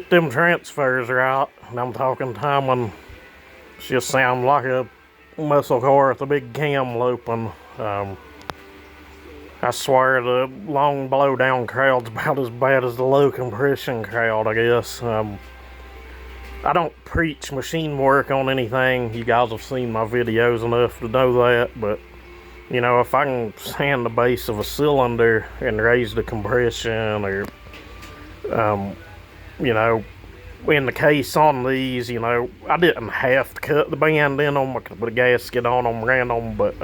get them transfers right, and I'm talking timing, just sound like a muscle car with a big cam looping. I swear the long blowdown crowd's about as bad as the low compression crowd, I guess. I don't preach machine work on anything. You guys have seen my videos enough to know that, but you know, if I can sand the base of a cylinder and raise the compression, or you know, in the case on these, you know, I didn't have to cut the band in them. I could put a gasket on them, ran them, but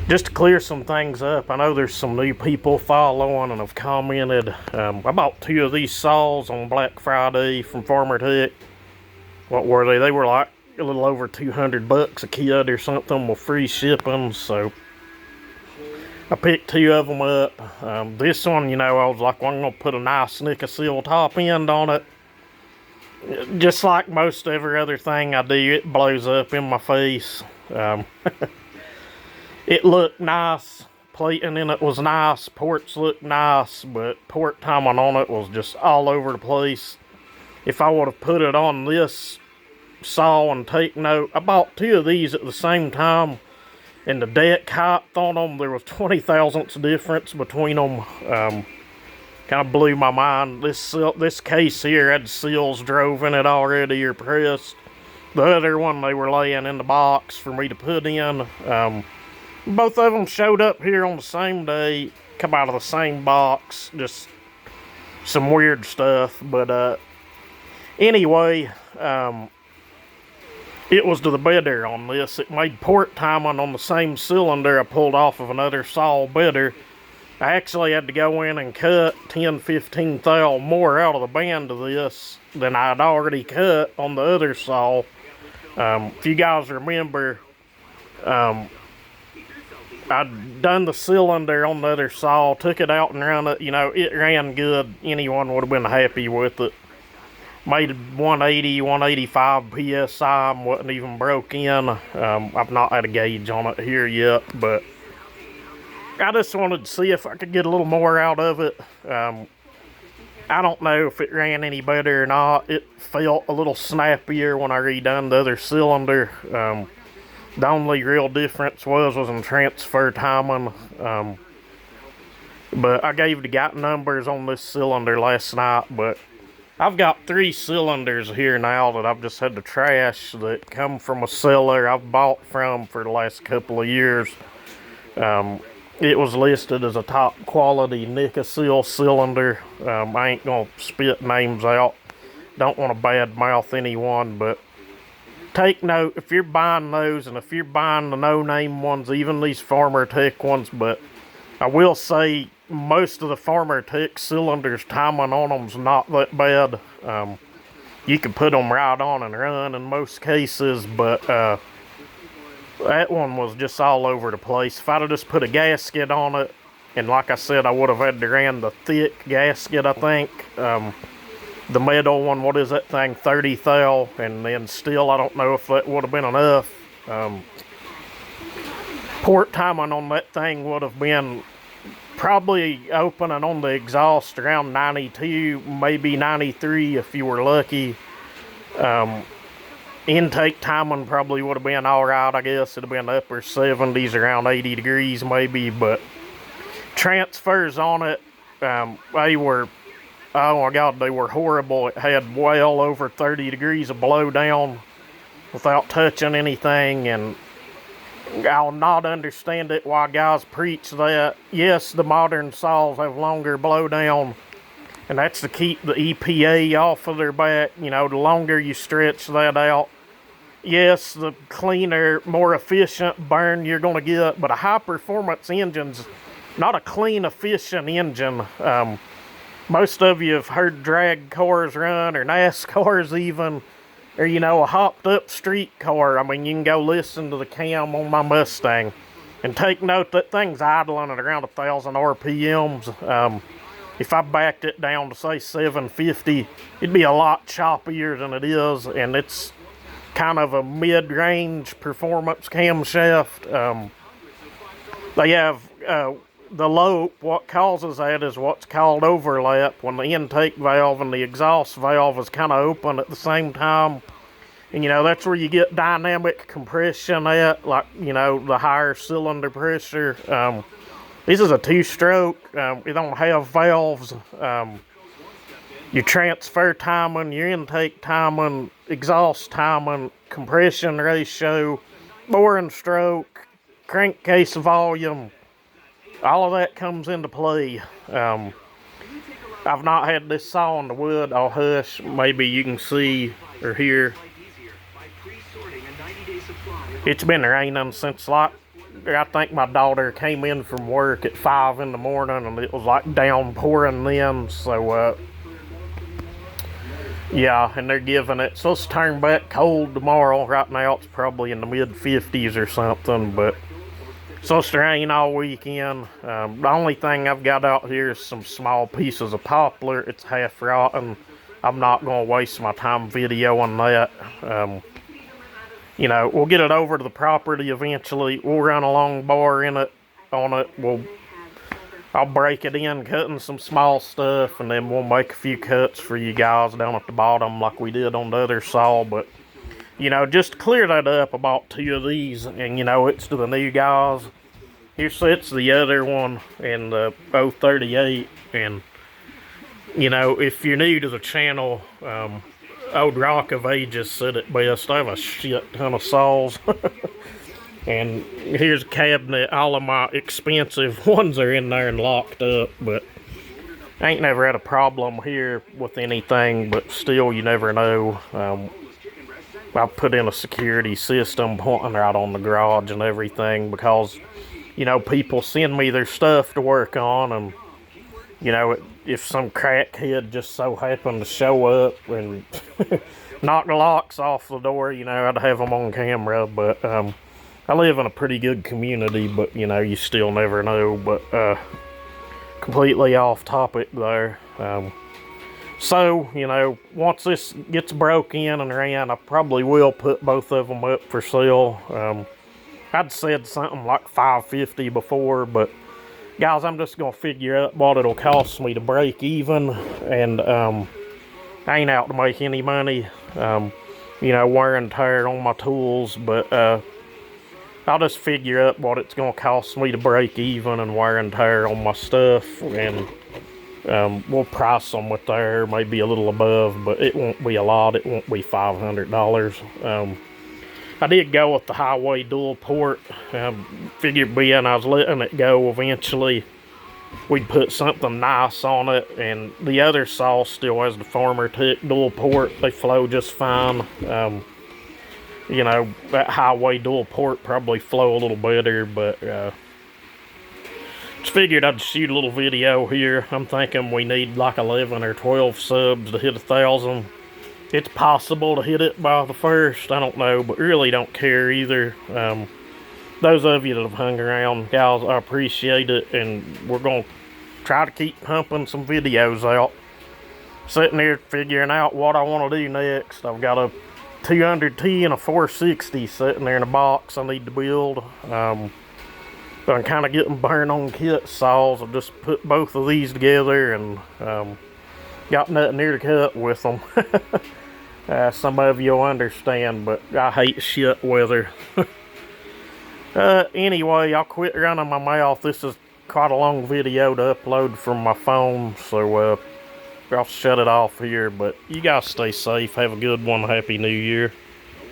just to clear some things up, I know there's some new people following and have commented. I bought 2 of these saws on Black Friday from Farmer Tech. What were they? They were like a little over $200 a kit or something with free shipping, so I picked 2 of them up. This one, you know, I was like, well, I'm gonna put a nice Nickel top end on it. Just like most every other thing I do, it blows up in my face. It looked nice, plating in it was nice, ports looked nice, but port timing on it was just all over the place. If I would have put it on this saw and take note, I bought 2 of these at the same time, and the deck height on them, there was 20 thousandths difference between them. Kind of blew my mind. This case here had seals drove in it already or pressed. The other one, they were laying in the box for me to put in. Both of them showed up here on the same day, come out of the same box, just some weird stuff. But anyway, it was to the better on this. It made port timing on the same cylinder I pulled off of another saw better. I actually had to go in and cut 10-15 thou more out of the band of this than I'd already cut on the other saw. If you guys remember, I'd done the cylinder on the other saw, took it out and ran it. You know, it ran good. Anyone would have been happy with it. Made 180, 185 PSI and wasn't even broke in. I've not had a gauge on it here yet, but I just wanted to see if I could get a little more out of it. I don't know if it ran any better or not. It felt a little snappier when I redone the other cylinder. The only real difference was in transfer timing. But I gave the guy numbers on this cylinder last night, but I've got 3 cylinders here now that I've just had to trash that come from a seller I've bought from for the last couple of years. It was listed as a top quality Nickel cylinder. I ain't gonna spit names out. Don't want to bad mouth anyone, but take note if you're buying those, and if you're buying the no-name ones, even these Farmer Tech ones. But I will say most of the Farmer Tech cylinders, timing on them's not that bad. You can put them right on and run in most cases, but that one was just all over the place. If I'd have just put a gasket on it, and like I said, I would have had to ran the thick gasket, I think. The metal one, what is that thing, 30 thou, and then still I don't know if that would have been enough. Port timing on that thing would have been probably opening on the exhaust around 92, maybe 93 if you were lucky. Intake timing probably would have been alright, I guess. It'd have been upper 70s, around 80 degrees maybe, but transfers on it, they were, oh my God, they were horrible. It had well over 30 degrees of blowdown without touching anything, and I'll not understand it why guys preach that. Yes, the modern saws have longer blowdown, and that's to keep the EPA off of their back. You know, the longer you stretch that out, yes, the cleaner, more efficient burn you're going to get, but a high-performance engine's not a clean, efficient engine. Most of you have heard drag cars run, or NASCARs even, or, you know, a hopped-up street car. I mean, you can go listen to the cam on my Mustang, and take note that thing's idling at around 1,000 RPMs. If I backed it down to, say, 750, it'd be a lot choppier than it is, and it's kind of a mid-range performance camshaft. They have the lope, what causes that is what's called overlap, when the intake valve and the exhaust valve is kind of open at the same time. And, that's where you get dynamic compression at, like, the higher cylinder pressure. This is a two-stroke. It don't have valves. Your transfer timing, your intake timing, exhaust timing, compression ratio, boring stroke, crankcase volume, all of that comes into play. I've not had this saw on the wood. I'll hush. Maybe you can see or hear. It's been raining since, like, I think my daughter came in from work at 5 in the morning, and it was like downpouring then. So yeah, and they're giving it, so it's turn back cold tomorrow. Right now it's probably in the mid-50s or something, but it's supposed to rain all weekend. The only thing I've got out here is some small pieces of poplar. It's half rotten. I'm not going to waste my time videoing that. We'll get it over to the property eventually. We'll run a long bar on it. I'll break it in, cutting some small stuff, and then we'll make a few cuts for you guys down at the bottom like we did on the other saw. But, just to clear that up, I bought 2 of these, and, it's to the new guys. Here sits the other one in the 038, and, if you're new to the channel, Old Rock of Ages said it best. I have a shit ton of saws. And here's a cabinet. All of my expensive ones are in there and locked up, but I ain't never had a problem here with anything, but still, you never know. I put in a security system pointing right on the garage and everything because, people send me their stuff to work on, and, if some crackhead just so happened to show up and knock the locks off the door, I'd have them on camera, but, I live in a pretty good community, but, you still never know. But, completely off topic there. So, once this gets broke in and ran, I probably will put both of them up for sale. I'd said something like $550 before, but, guys, I'm just going to figure out what it'll cost me to break even, and, I ain't out to make any money. Wear and tear on my tools, but, I'll just figure out what it's going to cost me to break even and wear and tear on my stuff, and we'll price them with there, maybe a little above, but it won't be a lot. It won't be $500. I did go with the highway dual port. Figured being I was letting it go eventually, we'd put something nice on it, and the other saw still has the Farmer Tech dual port. They flow just fine. That highway dual port probably flow a little better, but just figured I'd shoot a little video here. I'm thinking we need like 11 or 12 subs to hit 1,000. It's possible to hit it by the 1st, I don't know, but really don't care either. Those of you that have hung around, guys, I appreciate it, and we're going to try to keep pumping some videos out. Sitting here figuring out what I want to do next. I've got a 200T and a 460 sitting there in a box I need to build. But I'm kind of getting burned on kit saws. I've just put both of these together and got nothing here to cut with them. Some of you'll understand, but I hate shit weather. Anyway, I'll quit running my mouth. This is quite a long video to upload from my phone, so I'll shut it off here, but you guys stay safe. Have a good one. Happy New Year.